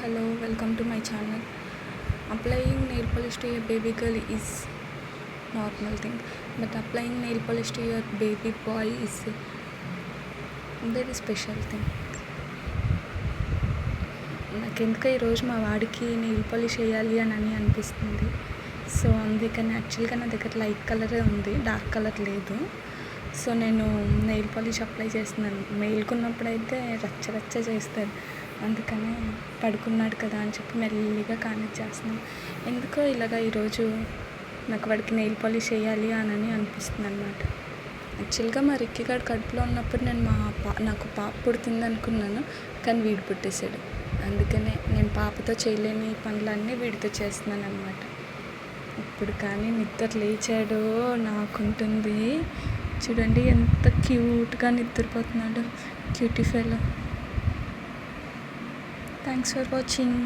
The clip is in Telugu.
Hello, welcome to my channel. Applying nail polish to your baby girl is normal thing, but applying nail polish to your baby boy is a very special thing. నాకెందుకో ఈరోజు మా వాడికి నెయిల్ పాలిష్ వేయాలి అని అనిపిస్తుంది. సో అందుకని యాక్చువల్గా నా దగ్గర లైట్ కలరే ఉంది, డార్క్ కలర్ లేదు. సో నేను నెయిల్ పాలిష్ అప్లై చేస్తున్నాను. మేల్కున్నప్పుడైతే రచ్చ చేస్తాను, అందుకనే పడుకున్నాడు కదా అని చెప్పి మెల్లిగా కానిచ్చేస్తున్నాను. ఎందుకో ఇలాగా ఈరోజు నాకు వాడికి నెయిల్ పాలిష్ వేయాలి అని అనిపిస్తుంది అనమాట. యాక్చువల్గా మా రిక్కిగాడు కడుపులో ఉన్నప్పుడు నేను నాకు పాప పుడుతుంది అనుకున్నాను, కానీ వీడు పుట్టేశాడు. అందుకనే నేను పాపతో చేయలేని పనులన్నీ వీడితో చేస్తున్నాను అనమాట. ఇప్పుడు కానీ నిద్ర లేచాడో నాకుంటుంది. చూడండి ఎంత క్యూట్గా నిద్రపోతున్నాడు, cutie fellow. Thanks for watching.